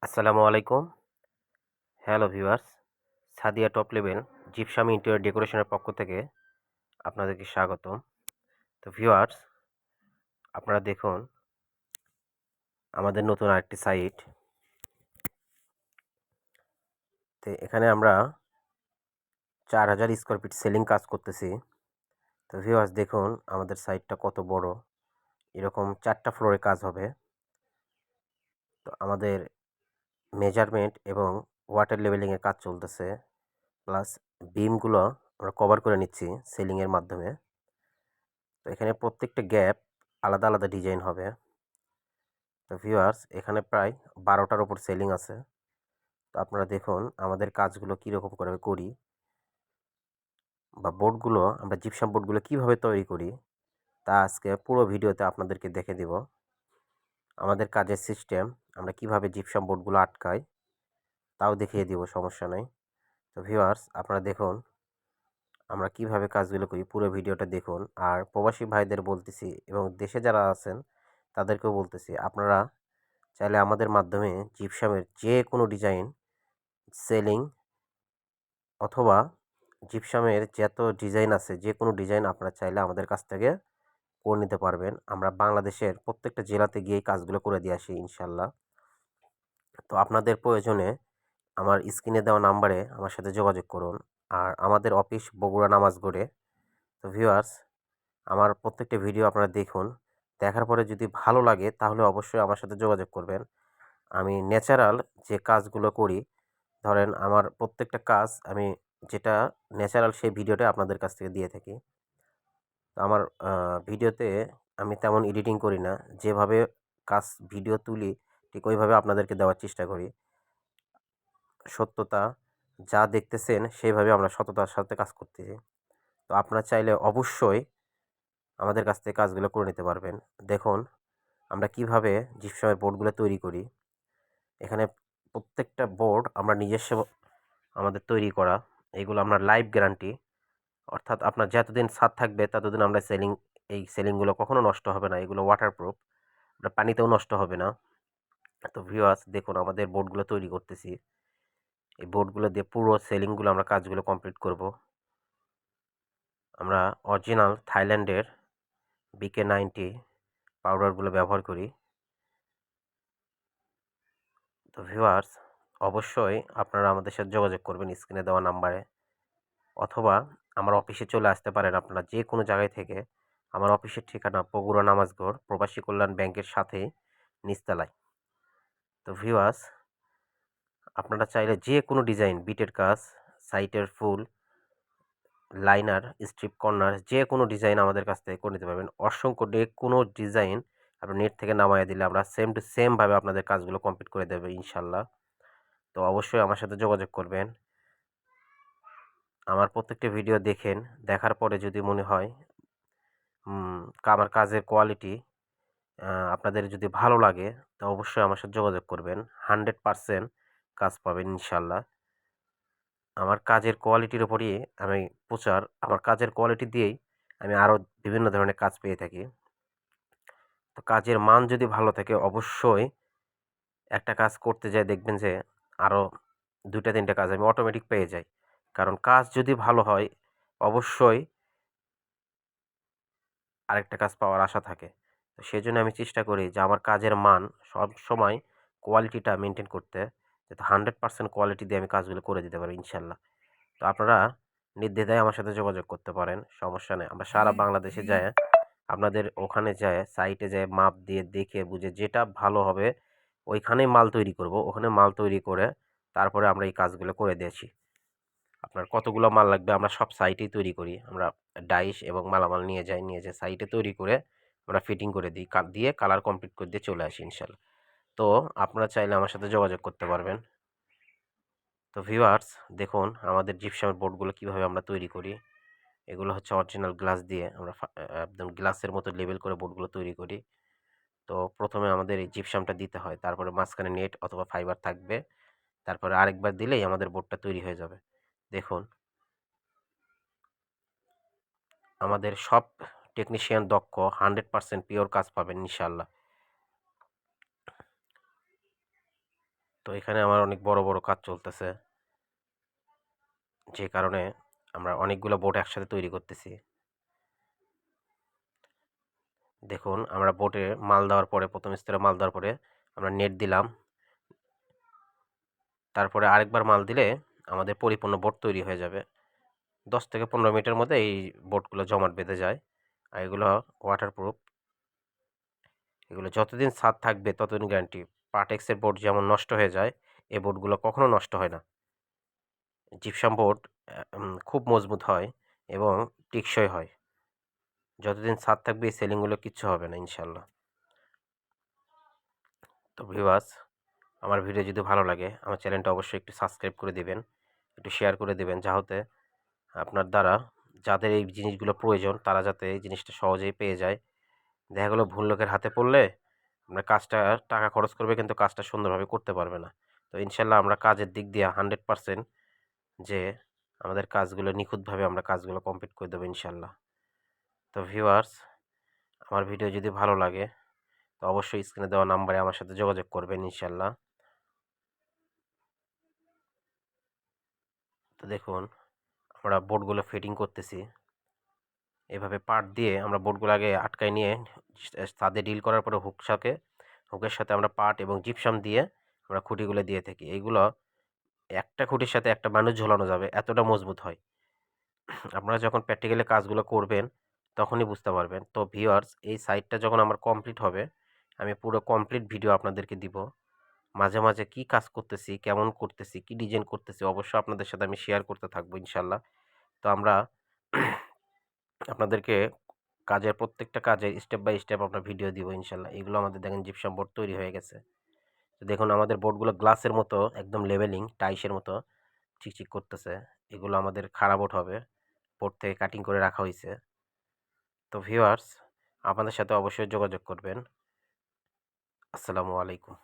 আসসালামু আলাইকুম। Hello viewers, Sadia top level gypsum interior ডেকোরেশনের পক্ষ থেকে আপনাদেরকে স্বাগতম। তো ভিউয়ার্স, আপনারা দেখুন আমাদের নতুন আরেকটি সাইট। তো এখানে আমরা 4000 স্কোয়ার ফিট সেলিং কাজ করতেছি। তো ভিউয়ার্স দেখুন আমাদের সাইটটা কত বড়। এরকম 4টা ফ্লোরে কাজ হবে। তো আমাদের মেজারমেন্ট এবং ওয়াটার লেভেলিংয়ের কাজ চলতেছে, প্লাস বিমগুলো আমরা কভার করে নিচ্ছি সেলিংয়ের মাধ্যমে। তো এখানে প্রত্যেকটা গ্যাপ আলাদা আলাদা ডিজাইন হবে। তো ভিউয়ার্স এখানে প্রায় 12টার ওপর সেলিং আছে। তো আপনারা দেখুন আমাদের কাজগুলো কীরকম করে করি, বা বোর্ডগুলো আমরা জিপসাম বোর্ডগুলো কীভাবে তৈরি করি তা আজকে পুরো ভিডিওতে আপনাদেরকে দেখে দেব। আমাদের কাজের সিস্টেম, আমরা কিভাবে জিপসাম বোর্ডগুলো আটকাই তাও দেখিয়ে দিব, সমস্যা নেই। তো ভিউয়ার্স আপনারা দেখুন আমরা কিভাবে কাজগুলো করি, পুরো ভিডিওটা দেখুন। আর প্রবাসী ভাইদের বলতেছি এবং দেশে যারা আছেন তাদেরকেও বলতেছি, আপনারা চাইলে আমাদের মাধ্যমে জিপসামের যে কোনো ডিজাইন সেলিং অথবা জিপসামের যত ডিজাইন আছে যে কোনো ডিজাইন আপনারা চাইলে আমাদের কাছ থেকে করে নিতে পারবেন। আমরা বাংলাদেশের প্রত্যেকটা জেলাতে গিয়ে কাজগুলো করে দিয়ে আসি ইনশাল্লাহ। তো আপনাদের প্রয়োজনে আমার স্ক্রিনে দেওয়া নাম্বারে আমার সাথে যোগাযোগ করুন। আর আমাদের অফিস বগুড়া নামাজগড়ে। তো ভিউয়ার্স আমার প্রত্যেকটা ভিডিও আপনারা দেখুন, দেখার পরে যদি ভালো লাগে তাহলে অবশ্যই আমার সাথে যোগাযোগ করবেন। আমি ন্যাচারাল যে কাজগুলো করি, ধরেন আমার প্রত্যেকটা কাজ আমি যেটা ন্যাচারাল সেই ভিডিওটা আপনাদের কাছ থেকে দিয়ে থাকি। তো আমার ভিডিওতে আমি তেমন এডিটিং করি না, যেভাবে কাজ ভিডিও তুলি ঠিক ওইভাবে আপনাদেরকে দেওয়ার চেষ্টা করি। সত্যতা যা দেখতেছেন সেইভাবে আমরা সততার সাথে কাজ করতেছি। তো আপনারা চাইলে অবশ্যই আমাদের কাছ থেকে কাজগুলো করে নিতে পারবেন। দেখুন আমরা কিভাবে জিপসামের বোর্ডগুলো তৈরি করি। এখানে প্রত্যেকটা বোর্ড আমরা নিজস্ব আমাদের তৈরি করা। এগুলো আমরা লাইভ গ্যারান্টি, অর্থাৎ আপনার যতদিন ছাদ থাকবে ততদিন আমরা এই সেলিংগুলো কখনো নষ্ট হবে না। এগুলো ওয়াটারপ্রুফ, আপনার পানিতেও নষ্ট হবে না। তো ভিউয়ার্স দেখুন আমাদের বোর্ডগুলো তৈরি করতেছি। এই বোর্ডগুলো দিয়ে পুরো সেলিংগুলো আমরা কাজগুলো কমপ্লিট করব। আমরা অরিজিনাল থাইল্যান্ডের BK90 পাউডারগুলো ব্যবহার করি। তো ভিউয়ার্স অবশ্যই আপনারা আমাদের সাথে যোগাযোগ করবেন স্ক্রিনে দেওয়া নাম্বারে, অথবা আমার অফিসে চলে আসতে পারেন আপনারা যে কোনো জায়গায় থেকে। আমার অফিসের ঠিকানা বগুড়া নামাজগড় প্রবাসী কল্যাণ ব্যাংকের সাথে নিচতলায়। তো ভিউয়ার্স আপনারা চাইলে যে কোনো ডিজাইন, বিটের কাজ, সাইটের ফুল, লাইনার, স্ট্রিপ কর্নার, যে কোনো ডিজাইন আমাদের কাছ থেকে করে নিতে পারবেন। অসংখ্য কোনো ডিজাইন আপনি নেট থেকে নামাইয়া দিলে আমরা সেম টু সেমভাবে আপনাদের কাজগুলো কমপ্লিট করে দেবো ইনশাল্লাহ। তো অবশ্যই আমার সাথে যোগাযোগ করবেন। আমার প্রত্যেকটা ভিডিও দেখেন, দেখার পরে যদি মনে হয় আমার কাজের কোয়ালিটি আপনাদের যদি ভালো লাগে তো অবশ্যই আমার সাথে যোগাযোগ করবেন। 100% কাজ পাবেন ইনশাল্লাহ। আমার কাজের কোয়ালিটির উপরই আমি আমার কাজের কোয়ালিটি দিয়েই আমি আরও বিভিন্ন ধরনের কাজ পেয়ে থাকি। তো কাজের মান যদি ভালো থাকে অবশ্যই একটা কাজ করতে যাই দেখবেন যে আরও 2টা 3টা কাজ আমি অটোমেটিক পেয়ে যাই। কারণ কাজ যদি ভালো হয় অবশ্যই আরেকটা কাজ পাওয়ার আশা থাকে। তো সেজন্য আমি চেষ্টা করি যে আমার কাজের মান সবসময় কোয়ালিটিটা মেনটেন করতে, যাতে 100% কোয়ালিটি দিয়ে আমি কাজগুলো করে দিতে পারি ইনশাল্লাহ। তো আপনারা নির্দ্বিধায় আমার সাথে যোগাযোগ করতে পারেন, সমস্যা নেই। আমরা সারা বাংলাদেশে যায়, আপনাদের ওখানে যায় সাইটে যায় মাপ দিয়ে দেখে বুঝে যেটা ভালো হবে ওইখানেই মাল তৈরি করব। ওখানে মাল তৈরি করে তারপরে আমরা এই কাজগুলো করে দিয়েছি। আপনার কতগুলো মাল লাগবে আমরা সব সাইটেই তৈরি করি। আমরা ডাইস এবং মালামাল নিয়ে যাই সাইটে তৈরি করে আমরা ফিটিং করে দিই, দিয়ে কালার কমপ্লিট করে দিয়ে চলে আসি ইনশাল্লাহ। তো আপনারা চাইলে আমার সাথে যোগাযোগ করতে পারবেন। তো ভিউয়ার্স দেখুন আমাদের জিপসামের বোর্ডগুলো কীভাবে আমরা তৈরি করি। এগুলো হচ্ছে অরিজিনাল গ্লাস দিয়ে আমরা একদম গ্লাসের মতো লেবেল করে বোর্ডগুলো তৈরি করি। তো প্রথমে আমাদের এই জিপসামটা দিতে হয়, তারপরে মাঝখানে নেট অথবা ফাইবার থাকবে, তারপরে আরেকবার দিলেই আমাদের বোর্ডটা তৈরি হয়ে যাবে। দেখুন আমাদের সব টেকনিশিয়ান দক্ষ, 100% পিওর কাজ পাবেন ইনশাল্লাহ। তো এখানে আমার অনেক বড় বড় কাজ চলতেছে, যে কারণে আমরা অনেকগুলো বোট একসাথে তৈরি করতেছি। দেখুন আমরা বোটে মাল দেওয়ার পরে, প্রথম স্তরে মাল দেওয়ার পরে আমরা নেট দিলাম, তারপরে আরেকবার মাল দিলে আমাদের পরিপূর্ণ বোট তৈরি হয়ে যাবে। 10 থেকে 15 মিনিটের মধ্যে এই বোটগুলো জমাট বেঁধে যায়। আর এগুলো ওয়াটারপ্রুফ, এগুলো যতদিন ছাদ থাকবে ততদিন গ্যারান্টি। পার্টেক্সের বোট যেমন নষ্ট হয়ে যায়, এই বোটগুলো কখনো নষ্ট হয় না। জিপসাম বোট খুব মজবুত হয় এবং টেকসই হয়। যতদিন ছাদ থাকবে এই সেলিংগুলো কিচ্ছু হবে না ইনশাল্লাহ। তো ভিউয়ার্স, আমার ভিডিও যদি ভালো লাগে আমার চ্যানেলটা অবশ্যই একটু সাবস্ক্রাইব করে দেবেন, একটু শেয়ার করে দেবেন, যাতে আপনার দ্বারা যাদের এই জিনিসগুলো প্রয়োজন তারা যাতে এই জিনিসটা সহজেই পেয়ে যায়। দেখা গেলো ভুল লোকের হাতে পড়লে আমরা কাজটা, টাকা খরচ করবে কিন্তু কাজটা সুন্দরভাবে করতে পারবে না। তো ইনশাল্লাহ আমরা কাজের দিক দিয়ে 100% যে আমাদের কাজগুলো নিখুঁতভাবে আমরা কাজগুলো কমপ্লিট করে দেবো ইনশাল্লাহ। তো ভিউয়ার্স, আমার ভিডিও যদি ভালো লাগে তো অবশ্যই স্ক্রিনে দেওয়া নাম্বারে আমার সাথে যোগাযোগ করবেন ইনশাল্লাহ। তো দেখুন আমরা বোর্ডগুলো ফিটিং করতেছি, এভাবে পার্ট দিয়ে আমরা বোর্ডগুলো আগে আটকায় নিয়ে ছাদে ডিল করার পরে হুকের সাথে আমরা পার্ট এবং জিপসাম দিয়ে আমরা খুঁটিগুলো দিয়ে থাকি। এইগুলো একটা খুঁটির সাথে একটা মানুষ ঝোলানো যাবে, এতটা মজবুত হয়। আপনারা যখন প্র্যাকটিক্যালি কাজগুলো করবেন তখনই বুঝতে পারবেন। তো ভিউয়ার্স, এই সাইটটা যখন আমার কমপ্লিট হবে আমি পুরো কমপ্লিট ভিডিও আপনাদেরকে দিব। মাঝে মাঝে কি কাজ করতেছি, কেমন করতেছি, কি ডিজাইন করতেছি অবশ্যই আপনাদের সাথে আমি শেয়ার করতে থাকবো ইনশাল্লাহ। তো আমরা আপনাদেরকে কাজের প্রত্যেকটা কাজে স্টেপ বাই স্টেপ আমরা ভিডিও দিব ইনশাল্লাহ। এগুলো আমাদের দেখেন জিপসাম বোর্ড তৈরি হয়ে গেছে। তো দেখুন আমাদের বোর্ডগুলো গ্লাসের মতো একদম লেভেলিং টাইসের মতো চিকচিক করতেছে। এগুলো আমাদের খাড়া বোর্ড হবে, বোর্ড থেকে কাটিং করে রাখা হয়েছে। তো ভিউয়ার্স, আপনাদের সাথে অবশ্যই যোগাযোগ করবেন। আসসালামু আলাইকুম।